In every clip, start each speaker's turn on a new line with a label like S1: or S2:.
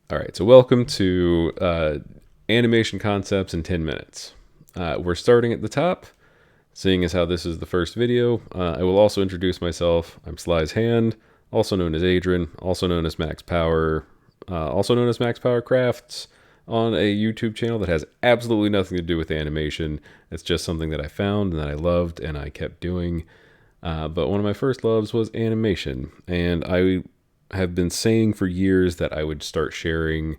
S1: All right, so welcome to animation concepts in 10 minutes. We're starting at the top, seeing as how this is the first video. I will also introduce myself. I'm Slyshand, also known as Adrian, also known as Max Power, also known as Max Power Crafts, on a YouTube channel that has absolutely nothing to do with animation. It's just something that I found and that I loved and I kept doing. But one of my first loves was animation, and I have been saying for years that I would start sharing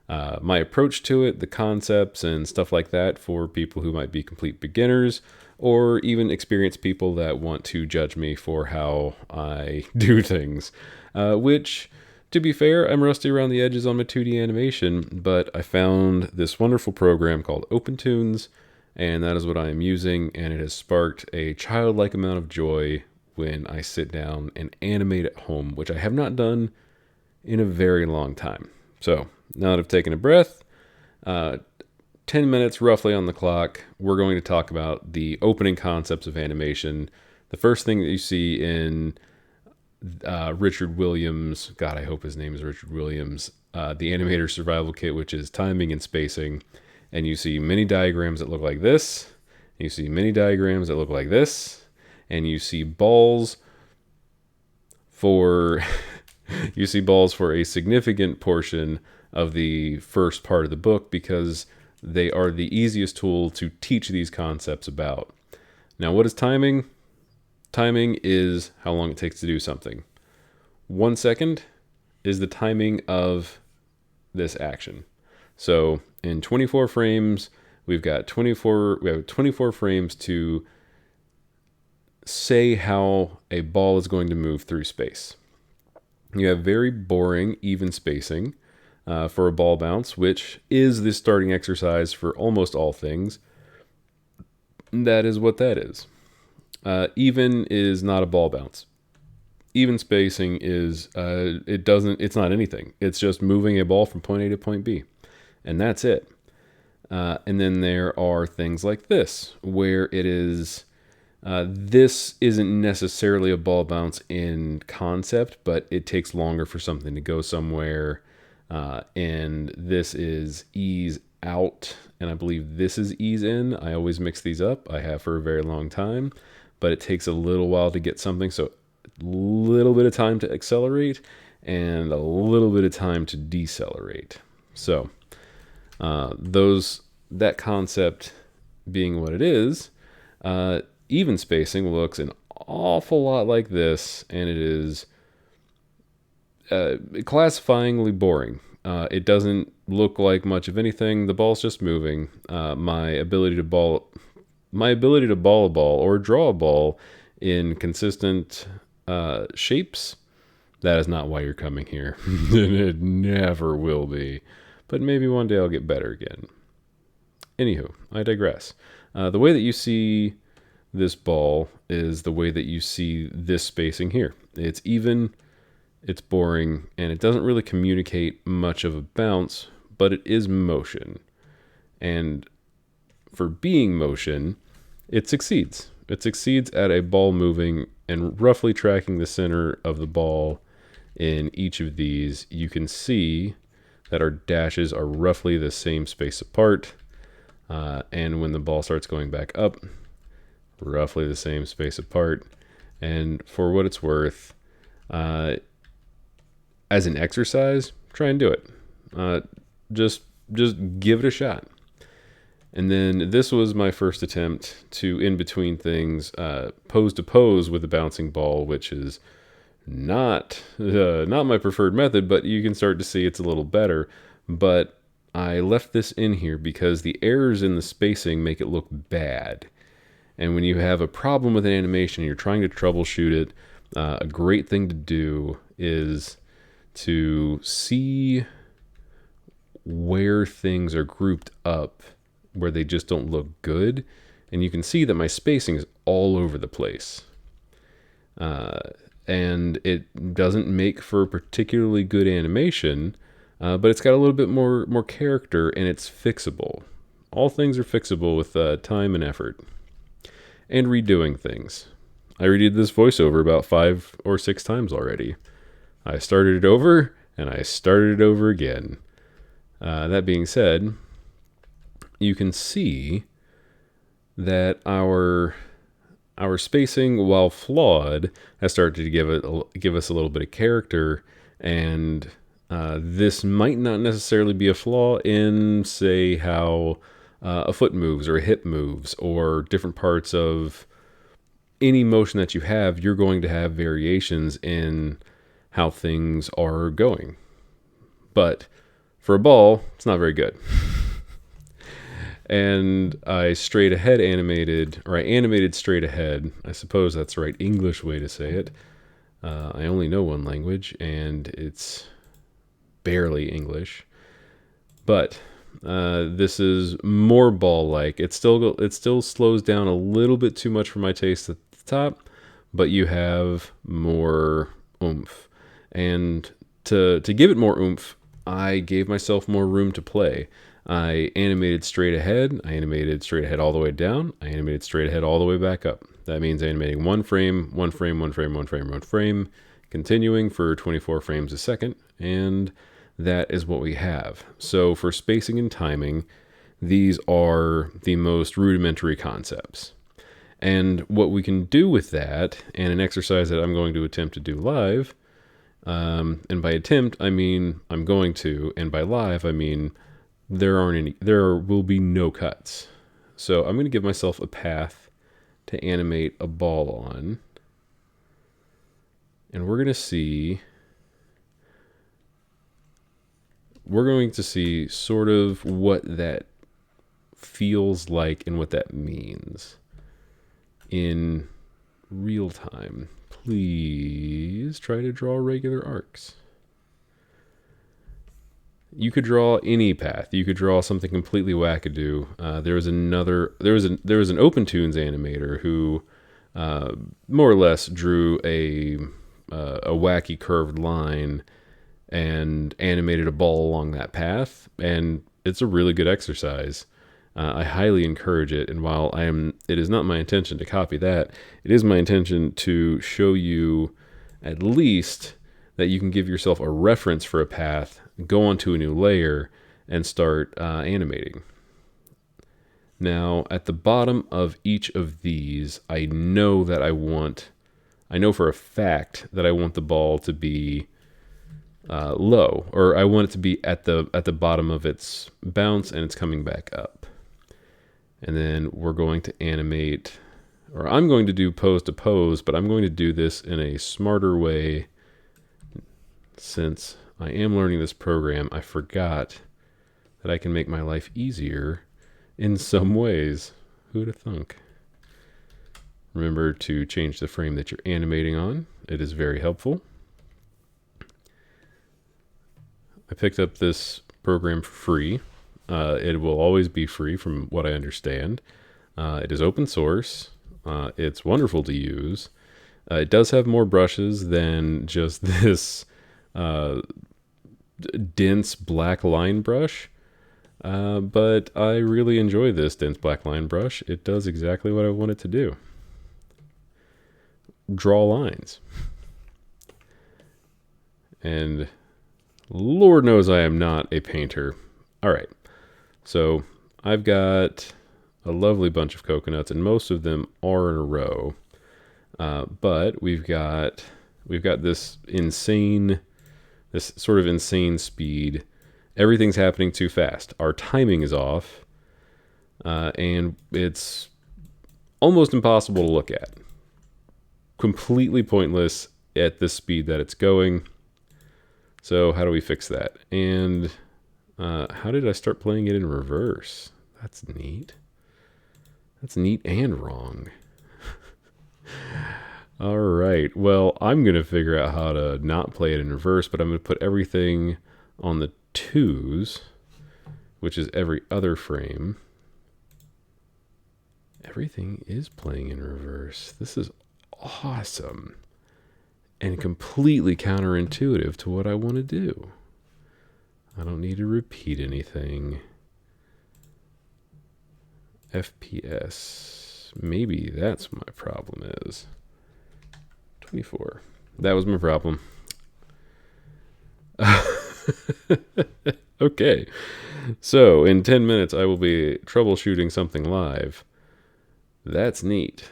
S1: my approach to it, the concepts and stuff like that for people who might be complete beginners or even experienced people that want to judge me for how I do things. Which, to be fair, I'm rusty around the edges on my 2D animation, but I found this wonderful program called OpenToonz, and that is what I am using, and it has sparked a childlike amount of joy when I sit down and animate at home, which I have not done in a very long time. So now that I've taken a breath, 10 minutes roughly on the clock, we're going to talk about the opening concepts of animation. The first thing that you see in Richard Williams, God, I hope his name is Richard Williams, the Animator Survival Kit, which is timing and spacing. And you see many diagrams that look like this. You see many diagrams that look like this. And you see balls for you see balls for a significant portion of the first part of the book because they are the easiest tool to teach these concepts about. Now, what is timing? Timing is how long it takes to do something. 1 second is the timing of this action. So in 24 frames, we have 24 frames to say how a ball is going to move through space. You have very boring, even spacing for a ball bounce, which is the starting exercise for almost all things. That is what that is. Even is not a ball bounce. Even spacing is, it's not anything. It's just moving a ball from point A to point B. And that's it. And then there are things like this, where it is, this isn't necessarily a ball bounce in concept, but it takes longer for something to go somewhere. And this is ease out, and I believe this is ease in. I always mix these up. I have for a very long time, but it takes a little while to get something. So a little bit of time to accelerate and a little bit of time to decelerate. So that concept being what it is, even spacing looks an awful lot like this, and it is classifyingly boring. It doesn't look like much of anything. The ball's just moving. My ability to ball a ball or draw a ball in consistent shapes, that is not why you're coming here. And it never will be. But maybe one day I'll get better again. Anywho, I digress. The way that you see this ball is the way that you see this spacing here. It's even, it's boring, and it doesn't really communicate much of a bounce, but it is motion. And for being motion, it succeeds. It succeeds at a ball moving and roughly tracking the center of the ball in each of these. You can see that our dashes are roughly the same space apart. And when the ball starts going back up, roughly the same space apart. And for what it's worth, as an exercise, try and do it. Just give it a shot. And then this was my first attempt to, in between things, pose to pose with a bouncing ball, which is not my preferred method, but you can start to see it's a little better. But I left this in here because the errors in the spacing make it look bad. And when you have a problem with an animation and you're trying to troubleshoot it, a great thing to do is to see where things are grouped up, where they just don't look good. And you can see that my spacing is all over the place. And it doesn't make for a particularly good animation, but it's got a little bit more character, and it's fixable. All things are fixable with time and effort. And redoing things. I redid this voiceover about 5 or 6 times already. I started it over, and I started it over again. That being said, you can see that our spacing, while flawed, has started to give us a little bit of character, and this might not necessarily be a flaw in, say, how a foot moves or a hip moves or different parts of any motion that you have. You're going to have variations in how things are going. But for a ball, it's not very good. And I animated straight ahead. I suppose that's the right English way to say it. I only know one language, and it's barely English. But this is more ball-like. It still slows down a little bit too much for my taste at the top, but you have more oomph. And to give it more oomph, I gave myself more room to play. I animated straight ahead. I animated straight ahead all the way down. I animated straight ahead all the way back up. That means animating one frame, continuing for 24 frames a second, and that is what we have. So for spacing and timing, these are the most rudimentary concepts. And what we can do with that, and an exercise that I'm going to attempt to do live, and by attempt, I mean I'm going to, and by live, I mean there will be no cuts. So I'm going to give myself a path to animate a ball on. And we're going to see sort of what that feels like and what that means in real time. Please try to draw regular arcs. You could draw any path. You could draw something completely wackadoo. There was an OpenToonz animator who more or less drew a wacky curved line and animated a ball along that path, and it's a really good exercise. I highly encourage it, and while it is not my intention to copy that, it is my intention to show you at least that you can give yourself a reference for a path, go onto a new layer, and start animating. Now, at the bottom of each of these, I know for a fact that I want the ball to be low, or I want it to be at the bottom of its bounce and it's coming back up. And then we're going to animate, or I'm going to do pose to pose, but I'm going to do this in a smarter way. Since I am learning this program, I forgot that I can make my life easier in some ways. Who'd have thunk? Remember to change the frame that you're animating on. It is very helpful. I picked up this program for free. It will always be free from what I understand. It is open source. It's wonderful to use. It does have more brushes than just this dense black line brush. But I really enjoy this dense black line brush. It does exactly what I want it to do. Draw lines. And Lord knows I am not a painter. All right. So I've got a lovely bunch of coconuts, and most of them are in a row. But we've got this sort of insane speed. Everything's happening too fast. Our timing is off, and it's almost impossible to look at. Completely pointless at the speed that it's going. So how do we fix that? And how did I start playing it in reverse? That's neat. That's neat and wrong. All right. Well, I'm going to figure out how to not play it in reverse, but I'm going to put everything on the 2s, which is every other frame. Everything is playing in reverse. This is awesome and completely counterintuitive to what I want to do. I don't need to repeat anything. FPS. Maybe that's my problem is. 24. That was my problem. Okay. So, in 10 minutes, I will be troubleshooting something live. That's neat.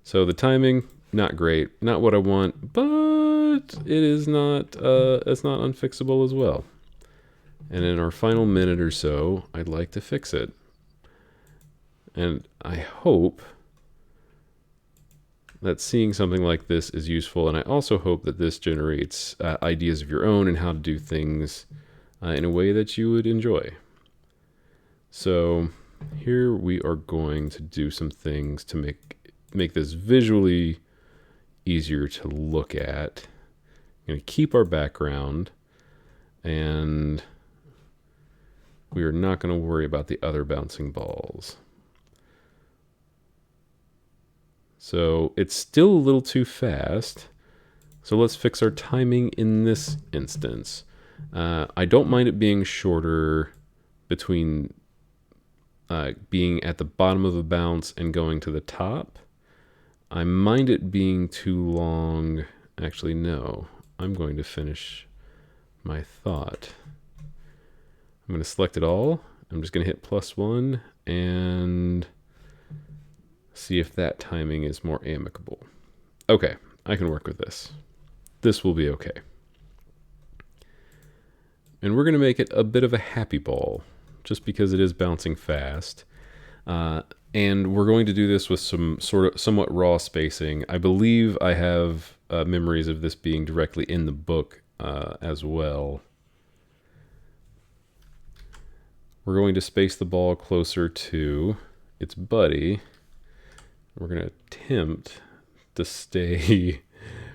S1: So, the timing, not great. Not what I want, but it's not unfixable as well. And in our final minute or so, I'd like to fix it. And I hope that seeing something like this is useful, and I also hope that this generates ideas of your own and how to do things in a way that you would enjoy. So here we are going to do some things to make this visually easier to look at. I'm going to keep our background, and we are not going to worry about the other bouncing balls. So it's still a little too fast. So let's fix our timing in this instance. I don't mind it being shorter between being at the bottom of a bounce and going to the top. I mind it being too long. Actually, no. I'm going to finish my thought. I'm going to select it all. I'm just going to hit +1 and see if that timing is more amicable. Okay, I can work with this. This will be okay. And we're going to make it a bit of a happy ball, just because it is bouncing fast. And we're going to do this with some somewhat raw spacing. I believe I have memories of this being directly in the book as well. We're going to space the ball closer to its buddy. We're going to attempt to stay.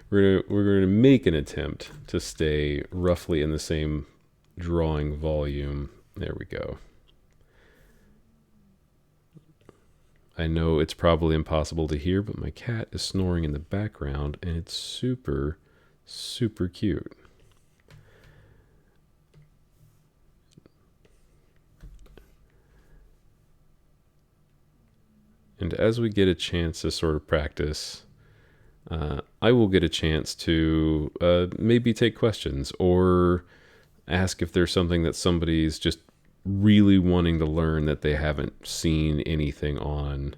S1: We're going to make an attempt to stay roughly in the same drawing volume. There we go. I know it's probably impossible to hear, but my cat is snoring in the background, and it's super, super cute. And as we get a chance to sort of practice, I will get a chance to maybe take questions or ask if there's something that somebody's just really wanting to learn that they haven't seen anything on.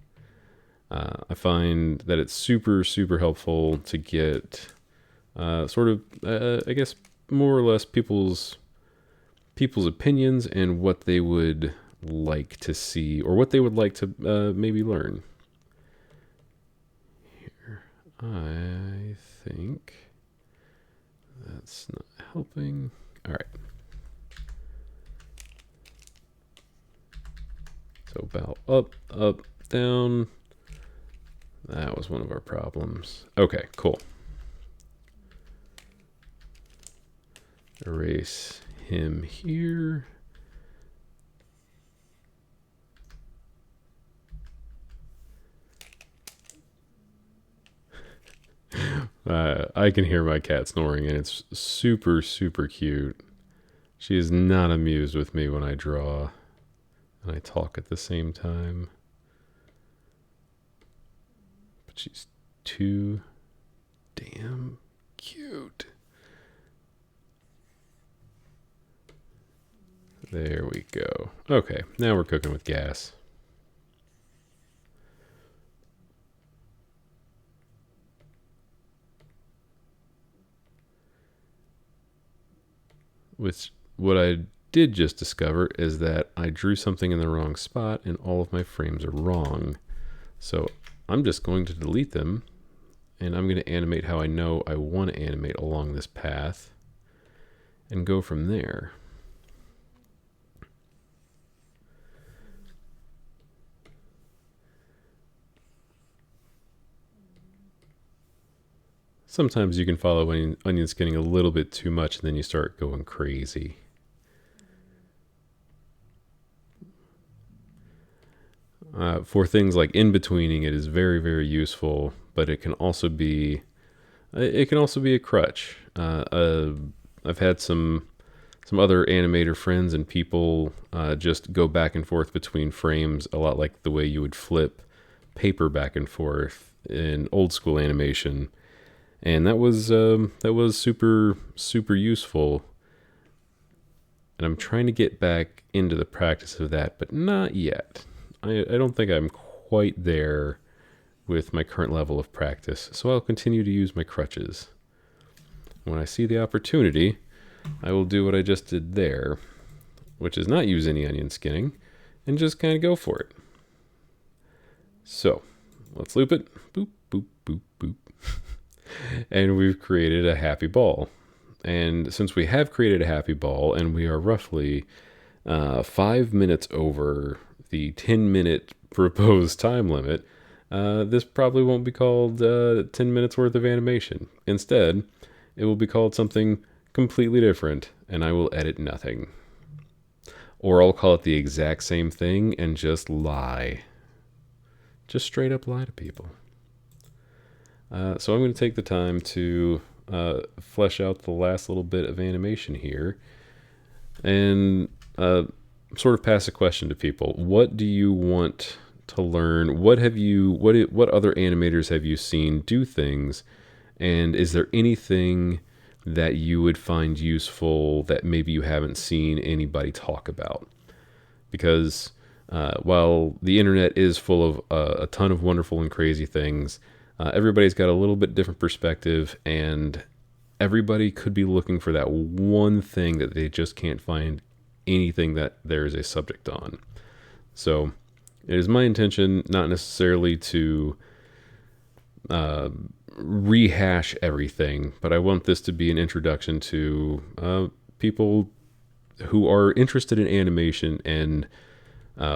S1: I find that it's super, super helpful to get I guess, more or less people's opinions and what they would like to see or what they would like to maybe learn. Here, I think that's not helping. All right. So bow up, up, down. That was one of our problems. Okay, cool. Erase him here. I can hear my cat snoring, and it's super, super cute. She is not amused with me when I draw and I talk at the same time. But she's too damn cute. There we go. Okay, now we're cooking with gas. Which, what I did just discover is that I drew something in the wrong spot and all of my frames are wrong. So I'm just going to delete them, and I'm going to animate how I know I want to animate along this path and go from there. Sometimes you can follow onion skinning a little bit too much, and then you start going crazy. For things like in-betweening, it is very, very useful, but it can also be a crutch. I've had some other animator friends and people just go back and forth between frames a lot like the way you would flip paper back and forth in old school animation. And that was super, super useful. And I'm trying to get back into the practice of that, but not yet. I don't think I'm quite there with my current level of practice, so I'll continue to use my crutches. When I see the opportunity, I will do what I just did there, which is not use any onion skinning, and just kind of go for it. So, let's loop it. Boop, boop, boop, boop. And we've created a happy ball. And since we have created a happy ball, and we are roughly 5 minutes over the 10-minute proposed time limit, this probably won't be called 10 minutes worth of animation. Instead, it will be called something completely different, and I will edit nothing. Or I'll call it the exact same thing and just lie. Just straight up lie to people. So I'm going to take the time to flesh out the last little bit of animation here and sort of pass a question to people. What do you want to learn? What other animators have you seen do things? And is there anything that you would find useful that maybe you haven't seen anybody talk about? Because while the internet is full of a ton of wonderful and crazy things, everybody's got a little bit different perspective, and everybody could be looking for that one thing that they just can't find anything that there is a subject on. So it is my intention not necessarily to rehash everything, but I want this to be an introduction to people who are interested in animation and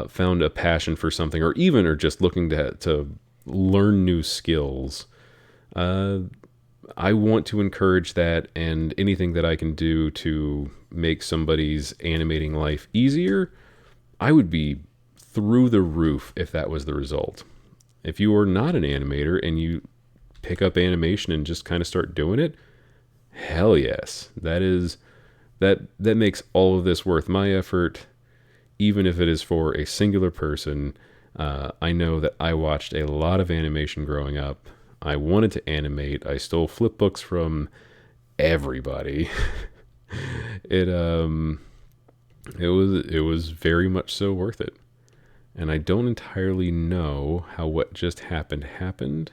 S1: found a passion for something, or even are just looking to learn new skills. I want to encourage that, and anything that I can do to make somebody's animating life easier, I would be through the roof if that was the result. If you are not an animator and you pick up animation and just kind of start doing it, hell yes. That makes all of this worth my effort, even if it is for a singular person. I know that I watched a lot of animation growing up. I wanted to animate. I stole flip books from everybody. It was very much so worth it. And I don't entirely know how what just happened.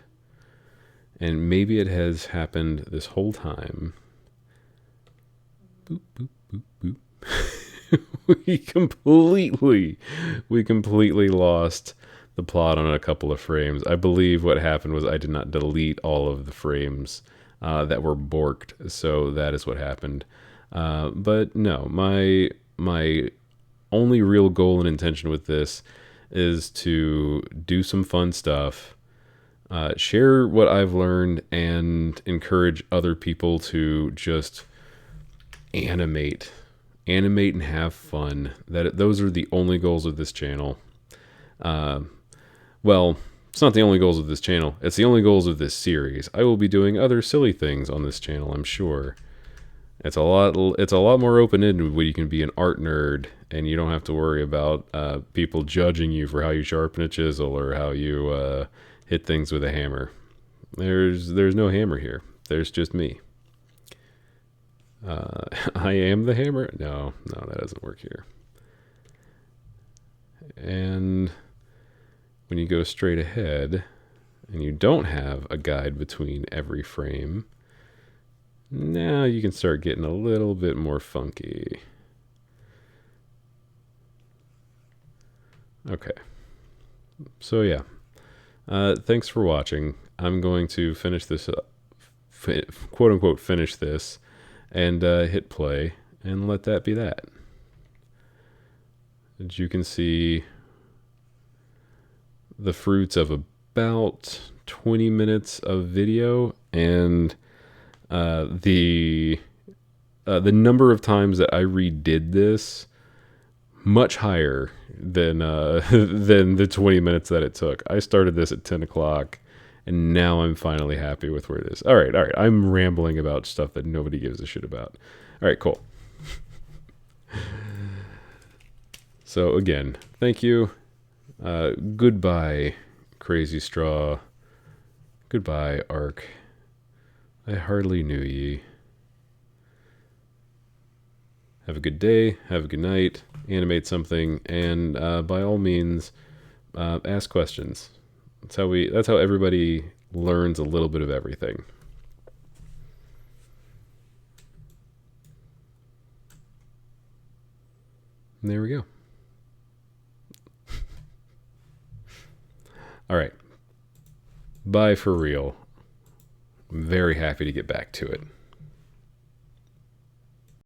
S1: And maybe it has happened this whole time. Boop, boop, boop, boop. we completely lost the plot on a couple of frames. I believe what happened was I did not delete all of the frames that were borked, so that is what happened. But no, my only real goal and intention with this is to do some fun stuff, share what I've learned, and encourage other people to just animate and have fun. Those are the only goals of this channel. Well, it's not the only goals of this channel. It's the only goals of this series. I will be doing other silly things on this channel, I'm sure. It's a lot more open-ended when you can be an art nerd and you don't have to worry about people judging you for how you sharpen a chisel or how you hit things with a hammer. There's no hammer here. There's just me. I am the hammer? No, that doesn't work here. And when you go straight ahead and you don't have a guide between every frame, now you can start getting a little bit more funky. Okay. So yeah. Thanks for watching. I'm going to finish this up, quote unquote finish this, and hit play and let that be that. As you can see, the fruits of about 20 minutes of video, and the number of times that I redid this, much higher than than the 20 minutes that it took. I started this at 10 o'clock, and now I'm finally happy with where it is. All right. I'm rambling about stuff that nobody gives a shit about. All right, cool. So again, thank you. Goodbye, Crazy Straw. Goodbye, Ark. I hardly knew ye. Have a good day, have a good night, animate something, and by all means, ask questions. That's how everybody learns a little bit of everything. And there we go. All right. Bye for real. I'm very happy to get back to it.